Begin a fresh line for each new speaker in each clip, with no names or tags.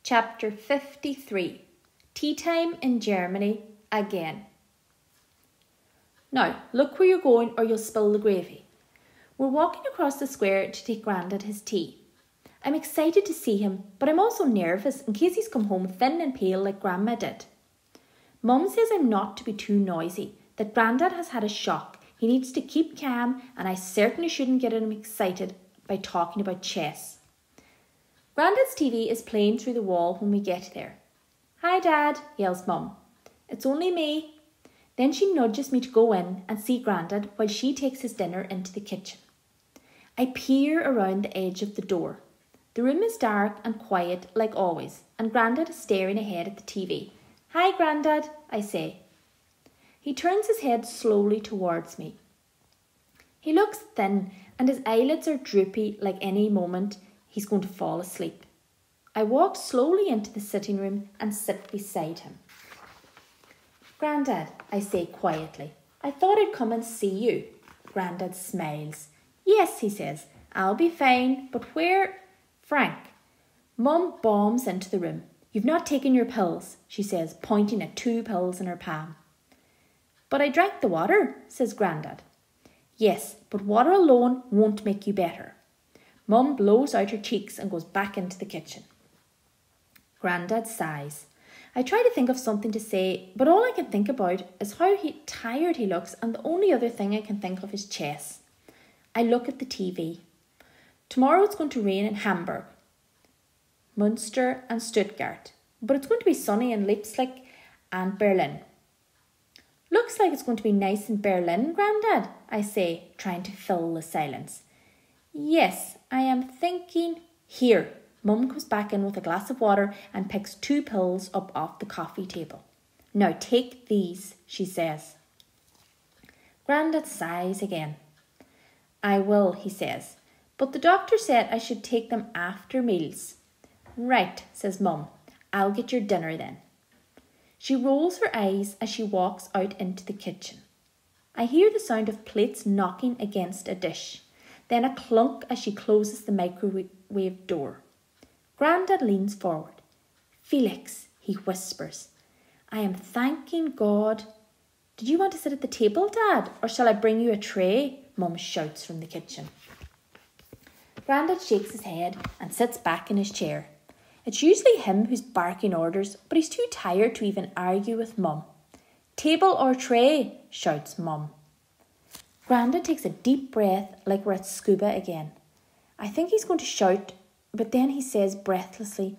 Chapter 53. Tea time in Germany again. Now, look where you're going or you'll spill the gravy. We're walking across the square to take Grandad his tea. I'm excited to see him, but I'm also nervous in case he's come home thin and pale like Grandma did. Mum says I'm not to be too noisy, that Grandad has had a shock. He needs to keep calm, and I certainly shouldn't get him excited by talking about chess. Grandad's TV is playing through the wall when we get there. "Hi, Dad," yells Mum. "It's only me." Then she nudges me to go in and see Grandad while she takes his dinner into the kitchen. I peer around the edge of the door. The room is dark and quiet like always, and Grandad is staring ahead at the TV. "Hi, Grandad," I say. He turns his head slowly towards me. He looks thin and his eyelids are droopy, like any moment he's going to fall asleep. I walk slowly into the sitting room and sit beside him. "Grandad," I say quietly, "I thought I'd come and see you." Grandad smiles. "Yes," he says, "I'll be fine, but where—" "Frank." Mum bombs into the room. "You've not taken your pills," she says, pointing at 2 pills in her palm. "But I drank the water," says Grandad. "Yes, but water alone won't make you better." Mum blows out her cheeks and goes back into the kitchen. Grandad sighs. I try to think of something to say, but all I can think about is how tired he looks, and the only other thing I can think of is chess. I look at the TV. Tomorrow it's going to rain in Hamburg, Münster and Stuttgart, but it's going to be sunny in Leipzig and Berlin. "Looks like it's going to be nice in Berlin, Grandad," I say, trying to fill the silence. "Yes, I am thinking—" Here, Mum comes back in with a glass of water and picks 2 pills up off the coffee table. "Now take these," she says. Grandad sighs again. "I will," he says, "but the doctor said I should take them after meals." "Right," says Mum. "I'll get your dinner then." She rolls her eyes as she walks out into the kitchen. I hear the sound of plates knocking against a dish, then a clunk as she closes the microwave door. Grandad leans forward. "Felix," he whispers, "I am thanking God." "Did you want to sit at the table, Dad, or shall I bring you a tray?" Mum shouts from the kitchen. Grandad shakes his head and sits back in his chair. It's usually him who's barking orders, but he's too tired to even argue with Mum. "Table or tray?" shouts Mum. Grandad takes a deep breath like we're at scuba again. I think he's going to shout, but then he says breathlessly,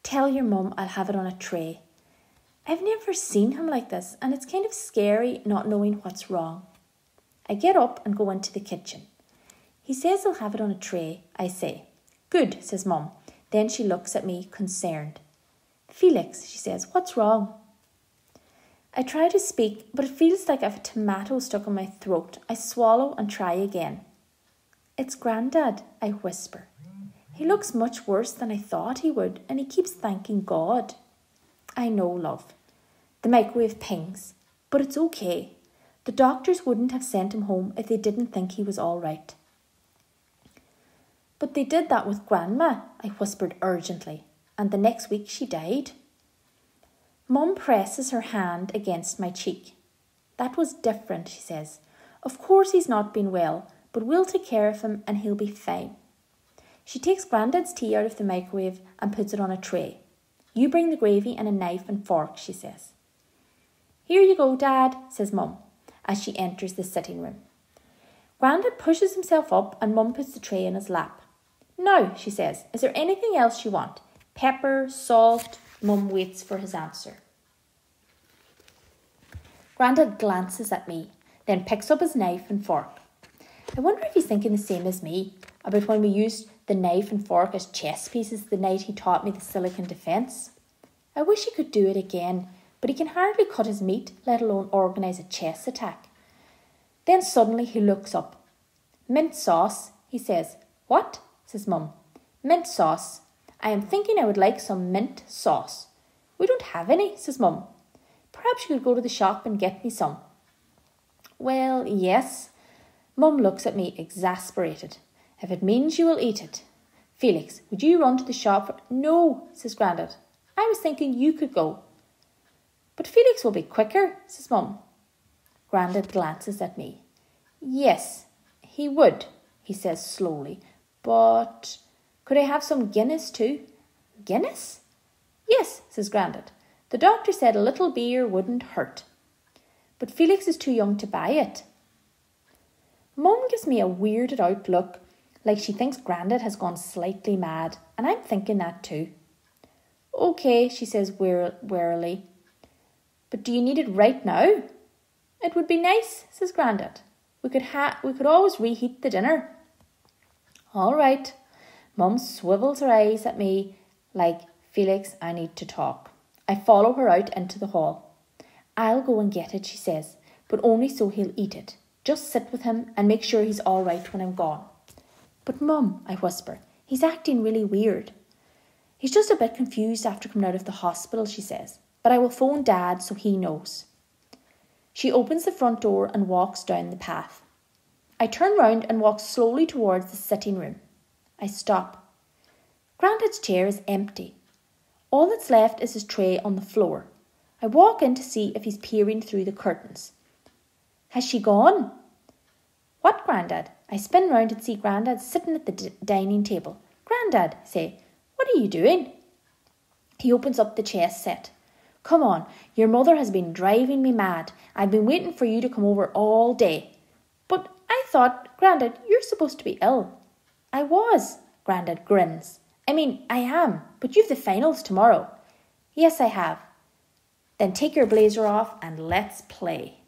"Tell your Mum I'll have it on a tray." I've never seen him like this, and it's kind of scary not knowing what's wrong. I get up and go into the kitchen. "He says he'll have it on a tray," I say. "Good," says Mum. Then she looks at me, concerned. "Felix," she says, "what's wrong?" I try to speak, but it feels like I've a tomato stuck in my throat. I swallow and try again. "It's Grandad," I whisper. "He looks much worse than I thought he would, and he keeps thanking God." "I know, love." The microwave pings, but it's okay. The doctors wouldn't have sent him home if they didn't think he was all right. "But they did that with Grandma," I whispered urgently, "and the next week she died." Mum presses her hand against my cheek. "That was different," she says. "Of course he's not been well, but we'll take care of him and he'll be fine." She takes Grandad's tea out of the microwave and puts it on a tray. "You bring the gravy and a knife and fork," she says. "Here you go, Dad," says Mum, as she enters the sitting room. Grandad pushes himself up and Mum puts the tray in his lap. "Now," she says, "is there anything else you want? Pepper, salt?" Mum waits for his answer. Grandad glances at me, then picks up his knife and fork. I wonder if he's thinking the same as me, about when we used the knife and fork as chess pieces the night he taught me the silicon defence. I wish he could do it again, but he can hardly cut his meat, let alone organise a chess attack. Then suddenly he looks up. "Mint sauce," he says. "What?" says Mum. "Mint sauce. I am thinking I would like some mint sauce." "We don't have any," says Mum. "Perhaps you could go to the shop and get me some." "Well, yes." Mum looks at me exasperated. "If it means you will eat it." "Felix, would you run to the shop?" "No," says Grandad. I was thinking you could go. But Felix will be quicker, says Mum. Grandad glances at me. Yes, he would, he says slowly. But could I have some Guinness too? Guinness? Yes, says Grandad. The doctor said a little beer wouldn't hurt. But Felix is too young to buy it. Mum gives me a weirded out look, like she thinks Grandad has gone slightly mad, and I'm thinking that too. Okay, she says wearily. But do you need it right now? It would be nice, says Grandad. We could always reheat the dinner. All right. Mum swivels her eyes at me like, Felix, I need to talk. I follow her out into the hall. I'll go and get it, she says, but only so he'll eat it. Just sit with him and make sure he's all right when I'm gone. But Mum, I whisper, he's acting really weird. He's just a bit confused after coming out of the hospital, she says, but I will phone Dad so he knows. She opens the front door and walks down the path. I turn round and walk slowly towards the sitting room. I stop. Grandad's chair is empty. All that's left is his tray on the floor. I walk in to see if he's peering through the curtains. Has she gone? What, Grandad? I spin round and see Grandad sitting at the dining table. Grandad, I say, what are you doing? He opens up the chess set. Come on, your mother has been driving me mad. I've been waiting for you to come over all day. But I thought, Grandad, you're supposed to be ill. I was, Grandad grins. I mean, I am, but you've the finals tomorrow. Yes, I have. Then take your blazer off and let's play.